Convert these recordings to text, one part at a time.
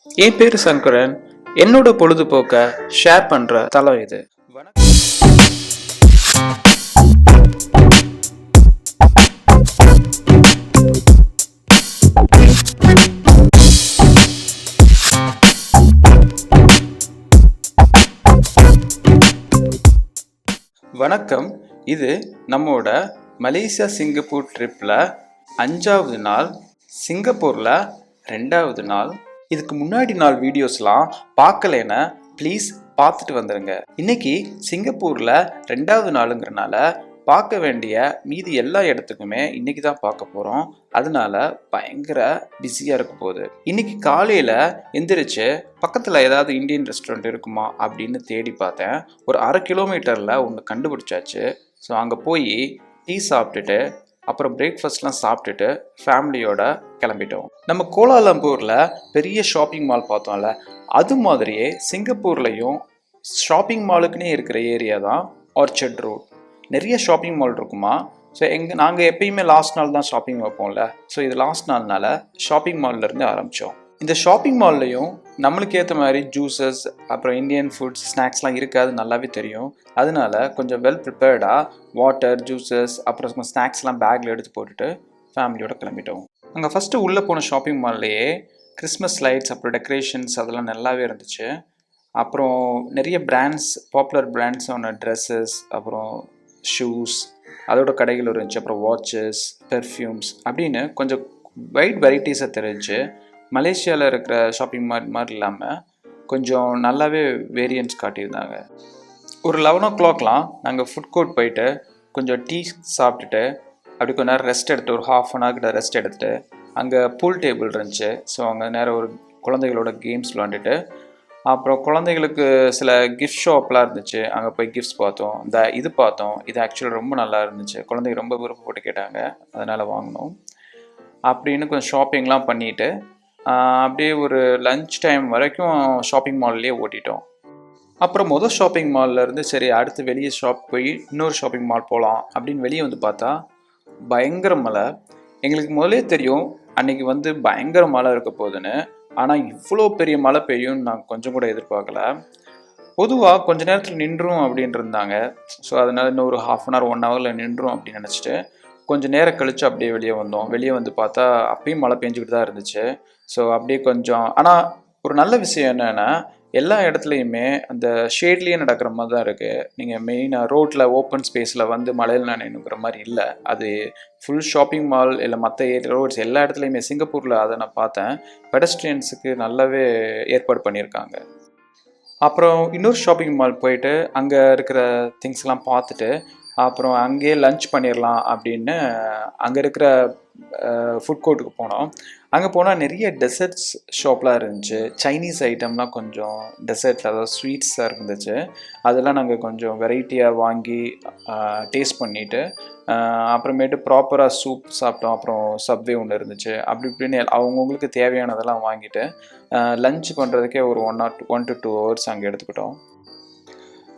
என் பேரு சங்கரன். என்னோட பொழுதுபோக்க ஷேர் பண்ற தளம் இது. வணக்கம். இது நம்மோட மலேசியா சிங்கப்பூர் ட்ரிப்ல 5வது நாள், சிங்கப்பூர்ல 2வது நாள். இதுக்கு முன்னாடி நாள் வீடியோஸ்லாம் பார்க்கலைன்னா ப்ளீஸ் பார்த்துட்டு வந்துடுங்க. இன்னைக்கு சிங்கப்பூர்ல 2வது நாளுங்கிறனால பார்க்க வேண்டிய மீதி எல்லா இடத்துக்குமே இன்னைக்கு தான் பார்க்க போகிறோம். அதனால பயங்கர பிஸியாக இருக்க போகுது. இன்னைக்கு காலையில் எந்திரிச்சு பக்கத்தில் ஏதாவது இந்தியன் ரெஸ்டாரண்ட் இருக்குமா அப்படின்னு தேடி பார்த்தேன். ஒரு 1/2 கிலோமீட்டரில் ஒன்று கண்டுபிடிச்சாச்சு. ஸோ அங்கே போய் டீ சாப்பிட்டுட்டு அப்புறம் பிரேக்ஃபாஸ்ட்லாம் சாப்பிட்டுட்டு ஃபேமிலியோட கிளம்பிட்டோம். நம்ம கோலாலம்பூரில் பெரிய ஷாப்பிங் மால் பார்த்தோம்ல, அது மாதிரியே சிங்கப்பூர்லேயும் ஷாப்பிங் மாலுக்குன்னே இருக்கிற ஏரியா தான் ஆர்ச்சர்ட் ரோட். நிறைய ஷாப்பிங் மால் இருக்குமா. ஸோ நாங்கள் எப்பயுமே லாஸ்ட் நாள் தான் ஷாப்பிங் வைப்போம்ல. ஸோ இது லாஸ்ட் நாள்னால ஷாப்பிங் மால்லேருந்து ஆரம்பித்தோம். இந்த ஷாப்பிங் மால்லையும் நம்மளுக்கு ஏற்ற மாதிரி ஜூஸஸ் அப்புறம் இந்தியன் ஃபுட்ஸ் ஸ்நாக்ஸ்லாம் இருக்காது நல்லாவே தெரியும். அதனால கொஞ்சம் வெல் ப்ரிப்பேர்டாக வாட்டர், ஜூஸஸ் அப்புறம் ஸ்நாக்ஸ்லாம் பேக்கில் எடுத்து போட்டுட்டு ஃபேமிலியோட கிளம்பிட்டோம். அங்கே ஃபஸ்ட்டு உள்ளே போன ஷாப்பிங் மால்லையே கிறிஸ்மஸ் லைட்ஸ் அப்புறம் டெக்கரேஷன்ஸ் அதெல்லாம் நல்லாவே இருந்துச்சு. அப்புறம் நிறைய பிராண்ட்ஸ், பாப்புலர் பிராண்ட்ஸான ட்ரெஸ்ஸஸ் அப்புறம் ஷூஸ் அதோட கடைகள் இருந்துச்சு. அப்புறம் வாட்சஸ், பெர்ஃப்யூம்ஸ் அப்படின்னு கொஞ்சம் வைட் வெரைட்டிஸாக தெரிஞ்சு மலேசியாவில் இருக்கிற ஷாப்பிங் மால் மாதிரி இல்லாமல் கொஞ்சம் நல்லாவே வேரியன்ட்ஸ் காட்டியிருந்தாங்க. ஒரு 11 o'clockலாம் நாங்கள் ஃபுட் கோர்ட் போயிட்டு கொஞ்சம் டீ சாப்பிட்டுட்டு அப்படி கொஞ்ச நேரம் ரெஸ்ட் எடுத்து ஒரு 1/2 hour கிட்ட ரெஸ்ட் எடுத்துகிட்டு அங்கே பூல் டேபிள் இருந்துச்சு. ஸோ அங்கே நேரம் ஒரு குழந்தைகளோட கேம்ஸ் விளாண்டுட்டு அப்புறம் குழந்தைகளுக்கு சில கிஃப்ட் ஷாப்லாம் இருந்துச்சு. அங்கே போய் கிஃப்ட்ஸ் பார்த்தோம். இது பார்த்தோம். இது ஆக்சுவலாக ரொம்ப நல்லா இருந்துச்சு. குழந்தைங்க ரொம்ப விருப்பப்பட்டு கேட்டாங்க, அதனால் வாங்கினோம். அப்படின்னு கொஞ்சம் ஷாப்பிங்லாம் பண்ணிவிட்டு அப்படியே ஒரு லன்ச் டைம் வரைக்கும் ஷாப்பிங் மால்லேயே ஓட்டிட்டோம். அப்புறம் ஷாப்பிங் மால்லேருந்து சரி அடுத்து வெளியே போய் இன்னொரு ஷாப்பிங் மால் போகலாம் அப்படின்னு வெளியே வந்து பார்த்தா பயங்கர மழை. எங்களுக்கு முதலே தெரியும் அன்றைக்கி பயங்கர மழை இருக்க போகுதுன்னு. ஆனால் இவ்வளோ பெரிய மழை பெய்யும்னு நான் கொஞ்சம் கூட எதிர்பார்க்கல. பொதுவாக கொஞ்ச நேரத்தில் நின்றும் அப்படின்ட்டு இருந்தாங்க. ஸோ அதனால் இன்னும் ஒரு 1/2 hour 1 hourல நின்றும் அப்படின்னு நினச்சிட்டு கொஞ்சம் நேரம் கழித்து அப்படியே வெளியே வந்தோம். வெளியே வந்து பார்த்தா அப்பயும் மழை பெஞ்சிக்கிட்டு தான் இருந்துச்சு. ஸோ அப்படியே கொஞ்சம், ஆனால் ஒரு நல்ல விஷயம் என்னென்னா எல்லா இடத்துலையுமே அந்த ஷேட்லேயே நடக்கிற மாதிரி தான் இருக்குது. நீங்கள் மெயினாக ரோட்டில் ஓப்பன் ஸ்பேஸில் மழையில் நினைக்கிற மாதிரி இல்லை. அது ஃபுல் ஷாப்பிங் மால் இல்லை மற்ற ரோட்ஸ் எல்லா இடத்துலையுமே சிங்கப்பூரில் அதை நான் பார்த்தேன். பெடஸ்ட்ரியன்ஸுக்கு நல்லாவே ஏற்பாடு பண்ணியிருக்காங்க. அப்புறம் இன்னொரு ஷாப்பிங் மால் போயிட்டு அங்கே இருக்கிற திங்ஸ்லாம் பார்த்துட்டு அப்புறம் அங்கேயே லன்ச் பண்ணிடலாம் அப்படின்னு அங்கே இருக்கிற ஃபுட் கோர்ட்டுக்கு போனோம். அங்கே போனால் நிறைய டெசர்ட்ஸ் ஷாப்லாம் இருந்துச்சு. சைனீஸ் ஐட்டம்லாம் கொஞ்சம் டெசர்ட்டில் அதாவது ஸ்வீட்ஸாக இருந்துச்சு. அதெல்லாம் நாங்கள் கொஞ்சம் வெரைட்டியாக வாங்கி டேஸ்ட் பண்ணிவிட்டு அப்புறமேட்டு ப்ராப்பராக சூப் சாப்பிட்டோம். அப்புறம் சப்வே ஒன்று இருந்துச்சு. அப்படி இப்படின்னு அவங்கவுங்களுக்கு தேவையானதெல்லாம் வாங்கிட்டு லன்ச் பண்ணுறதுக்கே ஒரு 1 to 2 hours அங்கே எடுத்துக்கிட்டோம்.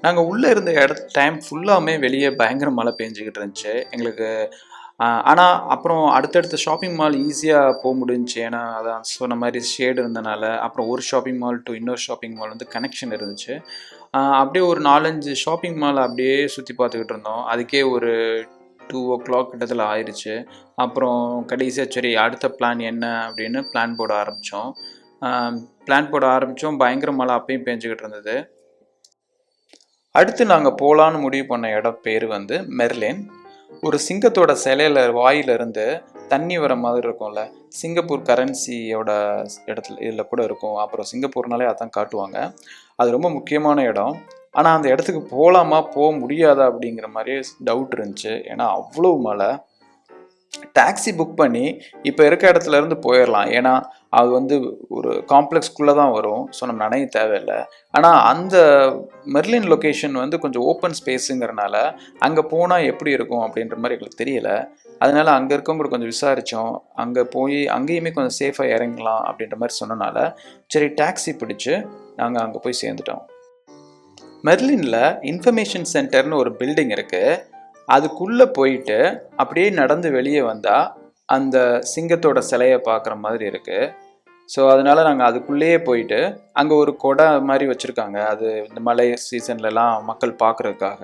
நாங்கள் உள்ளே இருந்த டைம் ஃபுல்லாமே வெளியே பயங்கர மழை பெஞ்சிக்கிட்டு இருந்துச்சு எங்களுக்கு. ஆனால் அப்புறம் அடுத்தடுத்த ஷாப்பிங் மால் ஈஸியாக போக முடிஞ்சிச்சு. ஏன்னா அதான் சொன்ன மாதிரி ஷேடு இருந்தனால. அப்புறம் ஒரு ஷாப்பிங் மால் டு இன்னொரு ஷாப்பிங் மால் கனெக்ஷன் இருந்துச்சு. அப்படியே ஒரு 4-5 ஷாப்பிங் மால் அப்படியே சுற்றி பார்த்துக்கிட்டு இருந்தோம். அதுக்கே ஒரு 2 o'clock கிட்டத்தில் ஆயிடுச்சு. அப்புறம் கடைசியாக சரி அடுத்த பிளான் என்ன அப்படின்னு பிளான் போட ஆரம்பித்தோம். பயங்கர மழை அப்பயும் பெஞ்சிக்கிட்டு இருந்தது. அடுத்து நாங்கள் போகலான்னு முடிவு பண்ண இடம் பேர் மெர்லின். ஒரு சிங்கத்தோட சிலையில வாயிலிருந்து தண்ணி வர மாதிரி இருக்கும்ல, சிங்கப்பூர் கரன்சியோட இடத்துல இதில் கூட இருக்கும். அப்புறம் சிங்கப்பூர்னாலே அதான் காட்டுவாங்க. அது ரொம்ப முக்கியமான இடம். ஆனால் அந்த இடத்துக்கு போக முடியாதா அப்படிங்கிற மாதிரியே டவுட் இருந்துச்சு. ஏன்னா அவ்வளோ மழை. டாக்ஸி புக் பண்ணி இப்போ இருக்க இடத்துலேருந்து போயிடலாம். ஏன்னா அது ஒரு காம்ப்ளெக்ஸ்குள்ளே தான் வரும். ஸோ நம்ம நனைய தேவையில்லை. ஆனால் அந்த மெர்லின் லொக்கேஷன் கொஞ்சம் ஓப்பன் ஸ்பேஸுங்கிறனால அங்கே போனால் எப்படி இருக்கும் அப்படின்ற மாதிரி எங்களுக்கு தெரியலை. அதனால் அங்கே இருக்கவங்க கொஞ்சம் விசாரித்தோம். அங்கே போய் அங்கேயுமே கொஞ்சம் சேஃபாக இறங்கலாம் அப்படின்ற மாதிரி சொன்னனால சரி டாக்ஸி பிடிச்சி நாங்கள் அங்கே போய் சேர்ந்துட்டோம். மெர்லினில் இன்ஃபர்மேஷன் சென்டர்னு ஒரு பில்டிங் இருக்குது. அதுக்குள்ளே போயிட்டு அப்படியே நடந்து வெளியே வந்தால் அந்த சிங்கத்தோட சிலையை பார்க்குற மாதிரி இருக்குது. ஸோ அதனால நாங்கள் அதுக்குள்ளேயே போயிட்டு அங்கே ஒரு கொடை மாதிரி வச்சுருக்காங்க, அது இந்த மழை சீசன்லலாம் மக்கள் பார்க்குறதுக்காக.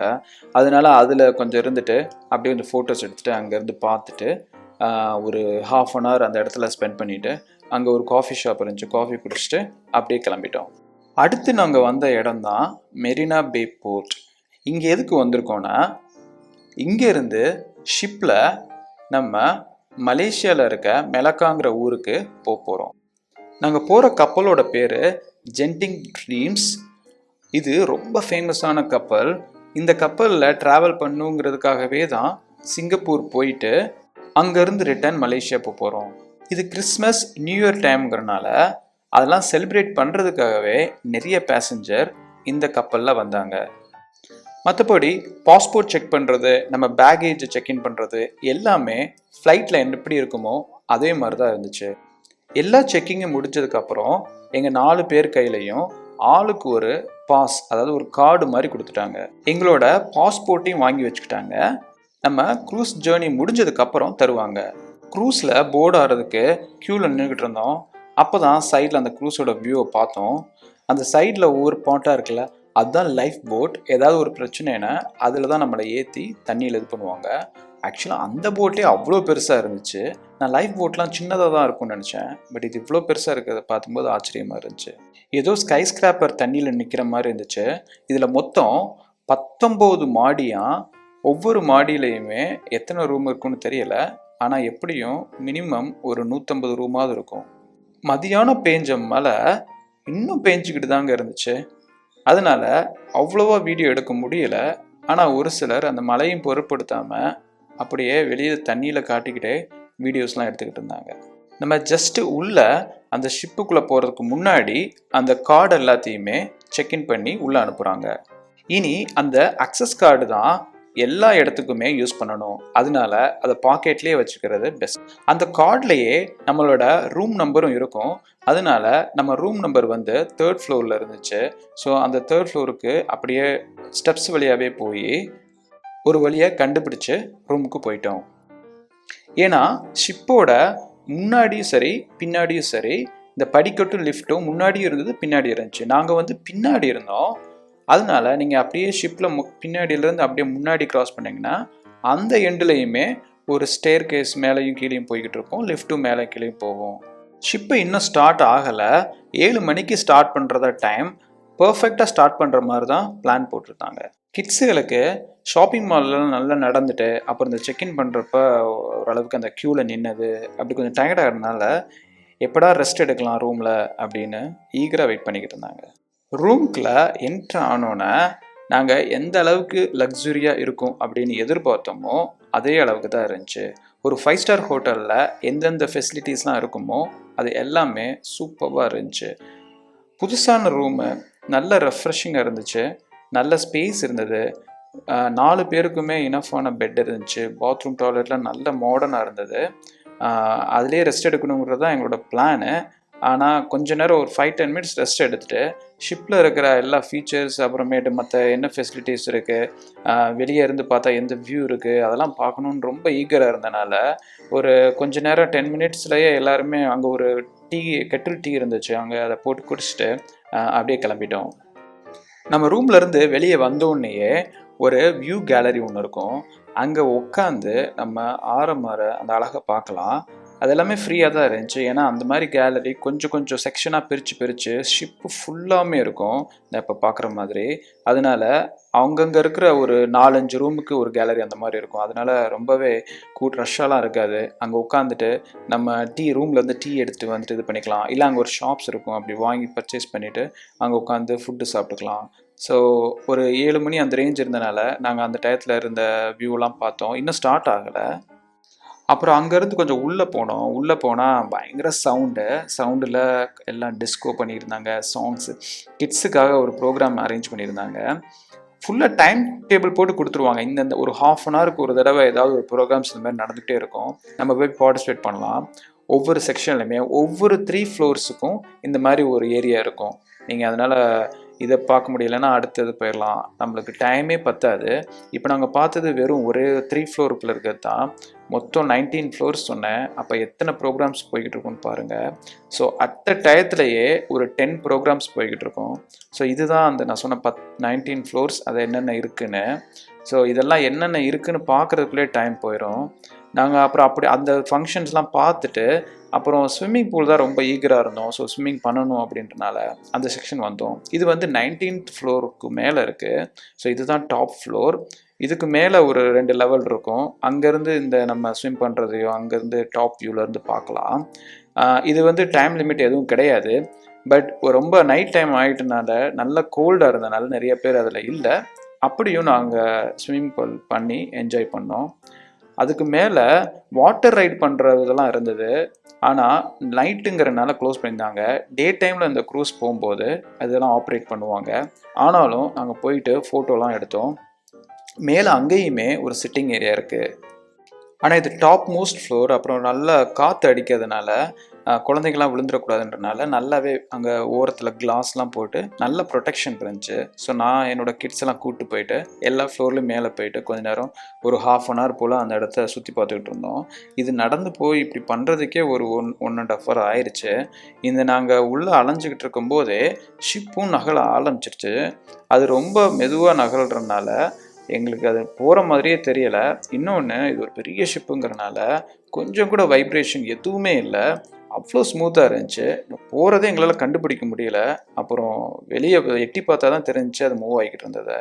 அதனால அதில் கொஞ்சம் இருந்துட்டு அப்படியே கொஞ்சம் ஃபோட்டோஸ் எடுத்துகிட்டு அங்கேருந்து பார்த்துட்டு ஒரு ½ hour அந்த இடத்துல ஸ்பெண்ட் பண்ணிவிட்டு அங்கே ஒரு காஃபி ஷாப் இருந்துச்சு, காஃபி குடிச்சிட்டு அப்படியே கிளம்பிட்டோம். அடுத்து நாங்கள் வந்த இடம் தான் மெரினா பே போர்ட். இங்கே எதுக்கு வந்திருக்கோன்னா, இங்கேருந்து ஷிப்பில் நம்ம மலேசியாவில் இருக்க மெலக்காங்கிற ஊருக்கு போகிறோம். நாங்கள் போகிற கப்பலோட பேர் ஜென்டிங் ட்ரீம்ஸ். இது ரொம்ப ஃபேமஸான கப்பல். இந்த கப்பலில் ட்ராவல் பண்ணுங்கிறதுக்காகவே தான் சிங்கப்பூர் போயிட்டு அங்கேருந்து ரிட்டர்ன் மலேசியா போகிறோம். இது கிறிஸ்மஸ் நியூ இயர் டைம்ங்கிறனால அதெல்லாம் செலிப்ரேட் பண்ணுறதுக்காகவே நிறைய பேசஞ்சர் இந்த கப்பலில் வந்தாங்க. மற்றபடி பாஸ்போர்ட் செக் பண்ணுறது, நம்ம பேகேஜ் செக்இன் பண்ணுறது எல்லாமே ஃப்ளைட்டில் எப்படி இருக்குமோ அதே மாதிரி தான் இருந்துச்சு. எல்லா செக்கிங்கும் முடிஞ்சதுக்கப்புறம் எங்கள் 4 பேர் கையிலையும் ஆளுக்கு ஒரு பாஸ், அதாவது ஒரு கார்டு மாதிரி கொடுத்துட்டாங்க. எங்களோட பாஸ்போர்ட்டையும் வாங்கி வச்சுக்கிட்டாங்க. நம்ம க்ரூஸ் ஜேர்னி முடிஞ்சதுக்கப்புறம் தருவாங்க. க்ரூஸில் போர்டு ஆகிறதுக்கு க்யூவில் நின்றுக்கிட்டு இருந்தோம். அப்போ தான் சைடில் அந்த க்ரூஸோட வியூவை பார்த்தோம். அந்த சைடில் ஒவ்வொரு பாட்டாக இருக்குல்ல, அதுதான் லைஃப் போட். ஏதாவது ஒரு பிரச்சனைனா அதில் தான் நம்மளை ஏற்றி தண்ணியில் இது பண்ணுவாங்க. ஆக்சுவலாக அந்த போட்டே அவ்வளோ பெருசாக இருந்துச்சு. நான் லைஃப் போட்லாம் சின்னதாக தான் இருக்கும்னு நினச்சேன். பட் இது இவ்வளோ பெருசாக இருக்கிறத பார்க்கும்போது ஆச்சரியமாக இருந்துச்சு. ஏதோ ஸ்கை ஸ்கிராப்பர் தண்ணியில் நிற்கிற மாதிரி இருந்துச்சு. இதில் மொத்தம் 19 மாடியாக. ஒவ்வொரு மாடியிலையுமே எத்தனை ரூம் இருக்குன்னு தெரியல, ஆனால் எப்படியும் மினிமம் ஒரு 150 ரூமாவது இருக்கும். மதியானம் பேஞ்ச மழை இன்னும் பேஞ்சிக்கிட்டு தாங்க இருந்துச்சு. அதனால அவ்வளோவா வீடியோ எடுக்க முடியல. ஆனால் ஒரு சிலர் அந்த மழையும் பொருட்படுத்தாமல் அப்படியே வெளியே தண்ணியில் காட்டிக்கிட்டே வீடியோஸ்லாம் எடுத்துக்கிட்டு இருந்தாங்க. நம்ம ஜஸ்ட்டு உள்ள அந்த ஷிப்புக்குள்ளே போகிறதுக்கு முன்னாடி அந்த கார்டு எல்லாத்தையுமே செக்இன் பண்ணி உள்ளே அனுப்புகிறாங்க. இனி அந்த அக்சஸ் கார்டு தான் எல்லா இடத்துக்குமே யூஸ் பண்ணணும். அதனால அதை பாக்கெட்லேயே வச்சுக்கிறது பெஸ்ட். அந்த கார்ட்லேயே நம்மளோட ரூம் நம்பரும் இருக்கும். அதனால நம்ம ரூம் நம்பர் வந்து 3rd ஃப்ளோரில் இருந்துச்சு. ஸோ அந்த 3rd ஃப்ளோருக்கு அப்படியே ஸ்டெப்ஸ் வழியாகவே போய் ஒரு வழியை கண்டுபிடிச்சு ரூமுக்கு போயிட்டோம். ஏன்னா ஷிப்போட முன்னாடியும் சரி பின்னாடியும் சரி இந்த படிக்கட்டும் லிஃப்ட்டும் முன்னாடியும் இருந்தது பின்னாடி இருந்துச்சு. நாங்கள் வந்து பின்னாடி இருந்தோம். அதனால நீங்கள் அப்படியே ஷிப்பில் பின்னாடியிலேருந்து அப்படியே முன்னாடி க்ராஸ் பண்ணிங்கன்னா அந்த எண்டுலையுமே ஒரு ஸ்டேர் கேஸ் மேலேயும் கீழேயும் போய்கிட்டு இருக்கும், லிஃப்ட்டும் மேலே கீழேயும் போகும். ஷிப்பு இன்னும் ஸ்டார்ட் ஆகலை. 7 மணிக்கு ஸ்டார்ட் பண்ணுறத டைம் பர்ஃபெக்டாக ஸ்டார்ட் பண்ணுற மாதிரி தான் பிளான் போட்டிருந்தாங்க. கிட்ஸுகளுக்கு ஷாப்பிங் மால்லாம் நல்லா நடந்துட்டு அப்புறம் இந்த செக்இன் பண்ணுறப்ப ஓரளவுக்கு அந்த க்யூவில் நின்னது அப்படி கொஞ்சம் டயர்டாக இருந்தனால எப்படா ரெஸ்ட் எடுக்கலாம் ரூமில் அப்படின்னு ஈகராக வெயிட் பண்ணிக்கிட்டு இருந்தாங்க. ரூம்குள்ளே என்ட்ரு ஆனோன்னே நாங்கள் எந்த அளவுக்கு லக்ஸுரியாக இருக்கும் அப்படின்னு எதிர்பார்த்தோமோ அதே அளவுக்கு தான் இருந்துச்சு. ஒரு 5 ஸ்டார் ஹோட்டலில் எந்தெந்த ஃபெசிலிட்டிஸ்லாம் இருக்குமோ அது எல்லாமே சூப்பராக இருந்துச்சு. புதுசான ரூமு, நல்ல ரெஃப்ரெஷிங்காக இருந்துச்சு, நல்ல ஸ்பேஸ் இருந்தது, 4 பேருக்குமே இனஃபான பெட் இருந்துச்சு, பாத்ரூம் டாய்லெட்லாம் நல்ல மாடர்னாக இருந்தது. அதிலே ரெஸ்ட் எடுக்கணுங்கிறது தான் எங்களோட பிளானு. ஆனால் கொஞ்ச நேரம் ஒரு 5-10 மினிட்ஸ் ரெஸ்ட் எடுத்துகிட்டு ஷிப்பில் இருக்கிற எல்லா ஃபீச்சர்ஸ் அப்புறமேட்டு மற்ற என்ன ஃபெசிலிட்டிஸ் இருக்குது, வெளியே இருந்து பார்த்தா எந்த வியூ இருக்குது அதெல்லாம் பார்க்கணுன்னு ரொம்ப ஈகராக இருந்தனால ஒரு கொஞ்ச நேரம் 10 மினிட்ஸ்லேயே எல்லாருமே அங்கே ஒரு கெட்டில் டீ இருந்துச்சு, அங்கே அதை போட்டு குடிச்சிட்டு அப்படியே கிளம்பிட்டோம். நம்ம ரூம்லேருந்து வெளியே வந்தோடனேயே ஒரு வியூ கேலரி ஒன்று இருக்கும். அங்கே உட்காந்து நம்ம ஆரம்பர அந்த அழகை பார்க்கலாம். அது எல்லாமே ஃப்ரீயாக தான் இருந்துச்சு. ஏன்னா அந்த மாதிரி கேலரி கொஞ்சம் செக்ஷனாக பிரித்து ஷிப்பு ஃபுல்லாமே இருக்கும் நான் இப்போ பார்க்குற மாதிரி. அதனால் அவங்கங்கே இருக்கிற ஒரு 4-5 ரூமுக்கு ஒரு கேலரி அந்த மாதிரி இருக்கும். அதனால் ரொம்பவே ரஷ்ஷாலாம் இருக்காது. அங்கே உட்காந்துட்டு நம்ம ரூம்லேருந்து டீ எடுத்துகிட்டு வந்துட்டு இது பண்ணிக்கலாம். இல்லை அங்கே ஒரு ஷாப்ஸ் இருக்கும், அப்படி வாங்கி பர்ச்சேஸ் பண்ணிவிட்டு அங்கே உட்காந்து ஃபுட்டு சாப்பிட்டுக்கலாம். ஸோ ஒரு 7 மணி அந்த ரேஞ்ச் இருந்தனால நாங்கள் அந்த டயத்தில் இருந்த வியூலாம் பார்த்தோம். இன்னும் ஸ்டார்ட் ஆகலை. அப்புறம் அங்கேருந்து கொஞ்சம் உள்ளே போனோம். உள்ளே போனால் பயங்கர சவுண்டில் எல்லாம் டிஸ்கோ பண்ணியிருந்தாங்க, சாங்ஸு. கிட்ஸுக்காக ஒரு ப்ரோக்ராம் அரேஞ்ச் பண்ணியிருந்தாங்க. ஃபுல்லாக டைம் டேபிள் போட்டு கொடுத்துருவாங்க. இந்த ஒரு ½ ஹவருக்கு ஒரு தடவை ஏதாவது ஒரு ப்ரோக்ராம்ஸ் இந்த மாதிரி நடந்துகிட்டே இருக்கும். நம்ம போய் பார்ட்டிசிபேட் பண்ணலாம். ஒவ்வொரு செக்ஷன்லையுமே ஒவ்வொரு 3 ஃப்ளோர்ஸுக்கும் இந்த மாதிரி ஒரு ஏரியா இருக்கும். நீங்கள் அதனால் இதை பார்க்க முடியலைன்னா அடுத்தது போயிடலாம், நம்மளுக்கு டைமே பத்தாது. இப்போ நாங்கள் பார்த்தது வெறும் ஒரு 3 ஃப்ளோருக்குள்ள இருக்கிறது தான். மொத்தம் 19 ஃப்ளோர்ஸ் சொன்னேன். அப்போ எத்தனை ப்ரோக்ராம்ஸ் போய்கிட்டு இருக்குன்னு பாருங்கள். ஸோ அட்ட டயத்துலையே ஒரு 10 ப்ரோக்ராம்ஸ் போய்கிட்டு இருக்கோம். ஸோ இதுதான் அந்த நான் சொன்ன 19 ஃப்ளோர்ஸ், அது என்னென்ன இருக்குன்னு. ஸோ இதெல்லாம் என்னென்ன இருக்குன்னு பார்க்குறதுக்குள்ளே டைம் போயிடும். நாங்கள் அப்புறம் அப்படி அந்த ஃபங்க்ஷன்ஸ்லாம் பார்த்துட்டு அப்புறம் ஸ்விம்மிங் பூல் தான் ரொம்ப ஈகராக இருந்தோம். ஸோ ஸ்விம்மிங் பண்ணணும் அப்படின்றனால அந்த செக்ஷன் வந்தோம். இது வந்து 19th ஃப்ளோருக்கு மேலே இருக்குது. ஸோ இதுதான் டாப் ஃப்ளோர். இதுக்கு மேலே ஒரு 2 லெவல் இருக்கும். அங்கேருந்து இந்த நம்ம ஸ்விம் பண்ணுறதையோ அங்கேருந்து டாப் வியூலேருந்து பார்க்கலாம். இது வந்து டைம் லிமிட் எதுவும் கிடையாது. பட் ரொம்ப நைட் டைம் ஆகிட்டனால நல்ல கோல்டாக இருந்தனால நிறைய பேர் அதில் இல்லை. அப்படியும் நாங்கள் ஸ்விம்மிங் பூல் பண்ணி என்ஜாய் பண்ணோம். அதுக்கு மேலே வாட்டர் ரைட் பண்ணுறதெல்லாம் இருந்தது. ஆனால் நைட்டுங்கிறனால க்ளோஸ் பண்ணியிருந்தாங்க. டே டைமில் இந்த க்ரூஸ் போகும்போது அதெல்லாம் ஆப்ரேட் பண்ணுவாங்க. ஆனாலும் நாங்கள் போயிட்டு ஃபோட்டோலாம் எடுத்தோம். மேலே அங்கேயுமே ஒரு சிட்டிங் ஏரியா இருக்குது. ஆனால் இது டாப் மோஸ்ட் ஃப்ளோர். அப்புறம் நல்லா காற்று அடிக்கிறதுனால குழந்தைங்கள்லாம் விழுந்துடக்கூடாதுன்றனால நல்லாவே அங்கே ஓரத்தில் கிளாஸ்லாம் போட்டு நல்ல ப்ரொடெக்ஷன் இருந்துச்சு. ஸோ நான் என்னோடய கிட்ஸ் எல்லாம் கூப்பிட்டு போயிட்டு எல்லா ஃப்ளோர்லையும் மேலே போயிட்டு கொஞ்ச நேரம் ஒரு 1/2 hour போல் அந்த இடத்த சுற்றி பார்த்துக்கிட்டு இருந்தோம். இது நடந்து போய் இப்படி பண்ணுறதுக்கே ஒரு 1.5 hour ஆயிடுச்சு. இந்த நாங்கள் உள்ளே அலைஞ்சிக்கிட்டு இருக்கும்போதே ஷிப்பும் நகல ஆரம்பிச்சிருச்சு. அது ரொம்ப மெதுவாக நகல்றதுனால எங்களுக்கு அது போகிற மாதிரியே தெரியலை. இன்னொன்று, இது ஒரு பெரிய ஷிப்புங்கிறனால கொஞ்சம் கூட வைப்ரேஷன் எதுவுமே இல்லை. அவ்வளோ ஸ்மூத்தாக இருந்துச்சு. போகிறதே எங்களால் கண்டுபிடிக்க முடியல. அப்புறம் வெளியே எட்டி பார்த்தா தான் தெரிஞ்சிச்சு அது மூவ் ஆகிக்கிட்டு இருந்தது.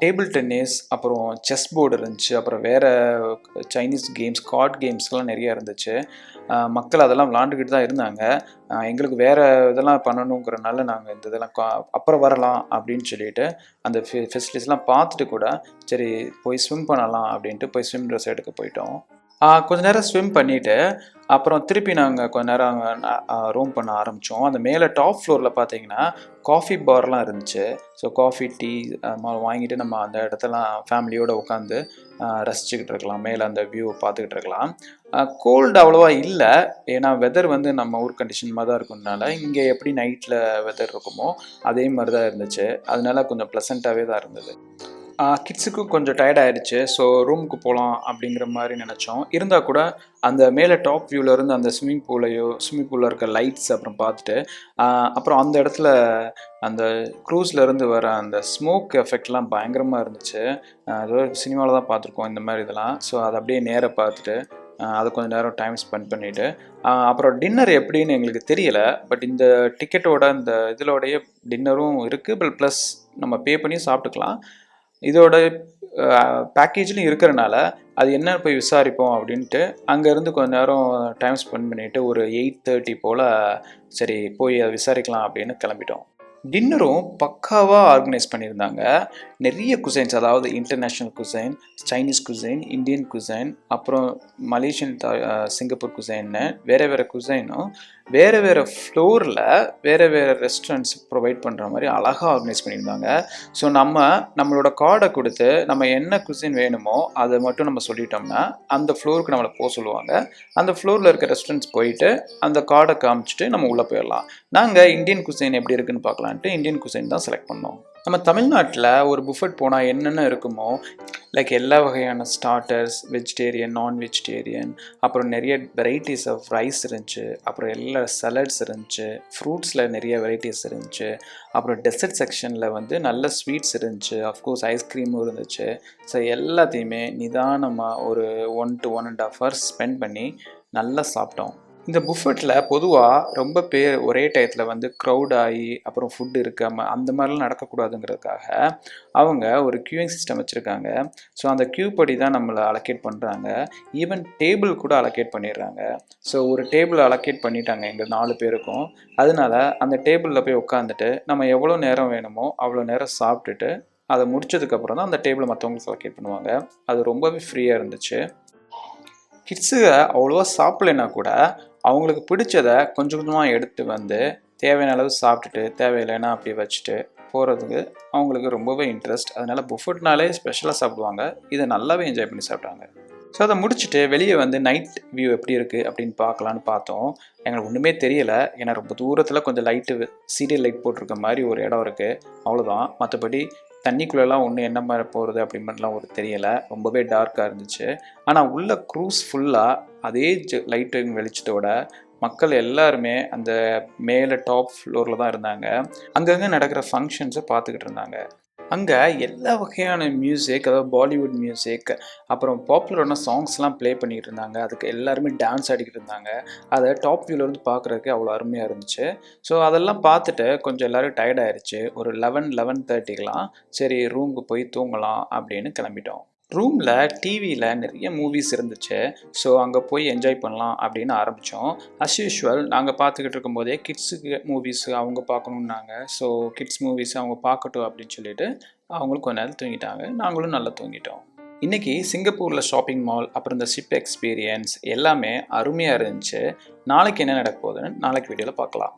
டேபிள் டென்னிஸ், அப்புறம் செஸ் போர்டு இருந்துச்சு. அப்புறம் வேறு சைனீஸ் கேம்ஸ், கார்ட் கேம்ஸ்லாம் நிறையா இருந்துச்சு. மக்கள் அதெல்லாம் விளாண்டுக்கிட்டு தான் இருந்தாங்க. எங்களுக்கு வேறு இதெல்லாம் பண்ணணுங்கிறனால நாங்கள் இந்த இதெல்லாம் அப்புறம் வரலாம் அப்படின்னு சொல்லிட்டு அந்த ஃபெசிலிட்டிஸ்லாம் பார்த்துட்டு கூட சரி போய் ஸ்விம் பண்ணலாம் அப்படின்ட்டு போய் ஸ்விம் ட்ரெஸ் எடுக்க போயிட்டோம். கொஞ்ச நேரம் ஸ்விம் பண்ணிவிட்டு அப்புறம் திருப்பி நாங்கள் கொஞ்ச நேரம் ரூம் பண்ண ஆரம்பித்தோம். அந்த மேலே டாப் ஃப்ளோரில் பார்த்தீங்கன்னா காஃபி பார்லாம் இருந்துச்சு. ஸோ காஃபி, டீ வாங்கிட்டு நம்ம அந்த இடத்தெல்லாம் ஃபேமிலியோடு உட்காந்து ரசிச்சுக்கிட்டு இருக்கலாம். மேலே அந்த வியூ பார்த்துக்கிட்டு இருக்கலாம். கோல்டு அவ்வளோவா இல்லை. ஏன்னா வெதர் வந்து நம்ம ஊர் கண்டிஷன் மாதிரி தான் இருக்கிறதுனால இங்கே எப்படி நைட்டில் வெதர் இருக்குமோ அதே மாதிரி தான் இருந்துச்சு. அதனால கொஞ்சம் ப்ளசண்ட்டாகவே தான் இருந்தது. கிட்ஸுக்கும் கொஞ்சம் டயர்ட் ஆகிடுச்சு. ஸோ ரூமுக்கு போகலாம் அப்படிங்கிற மாதிரி நினச்சோம். இருந்தால் கூட அந்த மேலே டாப் வியூவிலேருந்து அந்த ஸ்விம்மிங் பூலில் இருக்க லைட்ஸ் அப்புறம் பார்த்துட்டு அப்புறம் அந்த இடத்துல அந்த க்ரூஸ்லேருந்து வர அந்த ஸ்மோக் எஃபெக்ட்லாம் பயங்கரமாக இருந்துச்சு. ஏதோ சினிமாவில் தான் பார்த்துருக்கோம் இந்த மாதிரி இதெல்லாம். ஸோ அதை அப்படியே நேராக பார்த்துட்டு அதை கொஞ்சம் நேரம் டைம் ஸ்பெண்ட் பண்ணிவிட்டு அப்புறம் டின்னர் எப்படின்னு எங்களுக்கு தெரியலை. பட் இந்த டிக்கெட்டோட இந்த இதோடைய டின்னரும் இருக்குது. ப்ளஸ் நம்ம பே பண்ணி சாப்பிட்டுக்கலாம். இதோட பேக்கேஜ்லையும் இருக்கிறனால அது என்ன போய் விசாரிப்போம் அப்படின்ட்டு அங்கேருந்து கொஞ்சம் நேரம் டைம் ஸ்பெண்ட் பண்ணிவிட்டு ஒரு 8:30 போல் சரி போய் அதை விசாரிக்கலாம் அப்படின்னு கிளம்பிட்டோம். டின்னரும் பக்காவாக ஆர்கனைஸ் பண்ணியிருந்தாங்க. நிறைய குசைன்ஸ், அதாவது international cuisine, Chinese cuisine, Indian cuisine, அப்புறம் மலேசியன், சிங்கப்பூர் குசைன்னு வேறு குசைனும் வேறு ஃப்ளோரில் வேறு ரெஸ்டாரண்ட்ஸ் ப்ரொவைட் பண்ணுற மாதிரி அழகாக ஆர்கனைஸ் பண்ணியிருந்தாங்க. ஸோ நம்மளோட கார்டை கொடுத்து நம்ம என்ன குசைன் வேணுமோ அதை மட்டும் நம்ம சொல்லிட்டோம்னா அந்த ஃப்ளோருக்கு நம்மளை போக சொல்லுவாங்க. அந்த ஃப்ளோரில் இருக்க ரெஸ்டாரண்ட்ஸ் போயிட்டு அந்த கார்டை காமிச்சிட்டு நம்ம உள்ளே போயிடலாம். நாங்கள் இந்தியன் குசைன் எப்படி இருக்குன்னு பார்க்கலான்ட்டு இந்தியன் குசைன் தான் செலக்ட் பண்ணோம். நம்ம தமிழ்நாட்டில் ஒரு புஃபட் போனால் என்னென்ன இருக்குமோ லைக் எல்லா வகையான ஸ்டார்டர்ஸ், வெஜிடேரியன், நான் வெஜிடேரியன், அப்புறம் நிறைய வெரைட்டிஸ் ஆஃப் ரைஸ் இருந்துச்சு. அப்புறம் எல்லா சலட்ஸ் இருந்துச்சு. ஃப்ரூட்ஸில் நிறைய வெரைட்டிஸ் இருந்துச்சு. அப்புறம் டெசர்ட் செக்ஷனில் வந்து நல்ல ஸ்வீட்ஸ் இருந்துச்சு. அஃப்கோர்ஸ் ஐஸ்கிரீமும் இருந்துச்சு. ஸோ எல்லாத்தையுமே நிதானமாக ஒரு 1 to 1.5 hours ஸ்பெண்ட் பண்ணி நல்லா சாப்பிட்டோம். இந்த புஃபட்டில் பொதுவாக ரொம்ப பேர் ஒரே டயத்தில் வந்து க்ரௌட் ஆகி அப்புறம் ஃபுட்டு இருக்காமல் அந்த மாதிரிலாம் நடக்கக்கூடாதுங்கிறதுக்காக அவங்க ஒரு க்யூயிங் சிஸ்டம் வச்சுருக்காங்க. ஸோ அந்த க்யூ படி தான் நம்மளை அலோகேட் பண்ணுறாங்க. ஈவன் டேபிள் கூட அலோகேட் பண்ணிடுறாங்க. ஸோ ஒரு டேபிள் அலோகேட் பண்ணிட்டாங்க எங்கள் 4 பேருக்கும். அதனால அந்த டேபிளில் போய் உட்காந்துட்டு நம்ம எவ்வளோ நேரம் வேணுமோ அவ்வளோ நேரம் சாப்பிட்டுட்டு அதை முடிச்சதுக்கப்புறம் தான் அந்த டேபிளை மற்றவங்களுக்கு அலோகேட் பண்ணுவாங்க. அது ரொம்பவே ஃப்ரீயாக இருந்துச்சு. கிட்ஸுக அவ்வளோவா சாப்பிட்லைன்னா கூட அவங்களுக்கு பிடிச்சதை கொஞ்சம் கொஞ்சமாக எடுத்து வந்து தேவையான அளவு சாப்பிட்டுட்டு தேவையில்லைன்னா அப்படியே வச்சுட்டு போகிறதுக்கு அவங்களுக்கு ரொம்பவே இன்ட்ரெஸ்ட். அதனால் புஃபட்னாலே ஸ்பெஷலாக சாப்பிடுவாங்க. இதை நல்லாவே என்ஜாய் பண்ணி சாப்பிட்டாங்க. ஸோ அதை முடிச்சுட்டு வெளியே வந்து நைட் வியூ எப்படி இருக்குது அப்படின்னு பார்க்கலான்னு பார்த்தோம். எங்களுக்கு ஒன்றுமே தெரியலை. ஏன்னா ரொம்ப தூரத்தில் கொஞ்சம் லைட்டு சீரியல் லைட் போட்டிருக்க மாதிரி ஒரு இடம் இருக்குது, அவ்வளோதான். மற்றபடி தண்ணிக்குள்ளெல்லாம் ஒன்று என்ன மாதிரி போகிறது அப்படின்லாம் ஒரு தெரியலை. ரொம்பவே டார்க்காக இருந்துச்சு. ஆனால் உள்ள க்ரூஸ் ஃபுல்லாக அதே லைட்டிங் வெளிச்சத்தோட மக்கள் எல்லாருமே அந்த மேலே டாப் ஃப்ளோரில் தான் இருந்தாங்க. அங்கங்கே நடக்கிற ஃபங்க்ஷன்ஸை பார்த்துக்கிட்டு இருந்தாங்க. அங்கே எல்லா வகையான மியூசிக், அதாவது பாலிவுட் மியூசிக், அப்புறம் பாப்புலரான சாங்ஸ்லாம் ப்ளே பண்ணிக்கிட்டு இருந்தாங்க. அதுக்கு எல்லாருமே டான்ஸ் ஆடிக்கிட்டு இருந்தாங்க. அதை டாப் வியூலேருந்து பார்க்குறதுக்கு அவ்வளோ அருமையாக இருந்துச்சு. ஸோ அதெல்லாம் பார்த்துட்டு கொஞ்சம் எல்லோரும் டயர்ட் ஆயிடுச்சு. ஒரு 11-11:30க்கெலாம் சரி ரூமுக்கு போய் தூங்கலாம் அப்படின்னு கிளம்பிட்டோம். ரூமில் டிவியில் நிறைய மூவிஸ் இருந்துச்சு. ஸோ அங்கே போய் என்ஜாய் பண்ணலாம் அப்படின்னு ஆரம்பித்தோம். அஸ் யூஷுவல் நாங்கள் பார்த்துக்கிட்டு இருக்கும்போதே கிட்ஸுக்கு மூவிஸ் அவங்க பார்க்கணுன்னாங்க. ஸோ கிட்ஸ் மூவிஸ் அவங்க பார்க்கட்டும் அப்படின்னு சொல்லிட்டு அவங்களும் கொஞ்ச நேரம் தூங்கிட்டாங்க. நாங்களும் நல்லா தூங்கிட்டோம். இன்றைக்கி சிங்கப்பூரில் ஷாப்பிங் மால், அப்புறம் இந்த ஷிப் எக்ஸ்பீரியன்ஸ் எல்லாமே அருமையாக இருந்துச்சு. நாளைக்கு என்ன நடக்க போகுதுன்னு நாளைக்கு வீடியோவில் பார்க்கலாம்.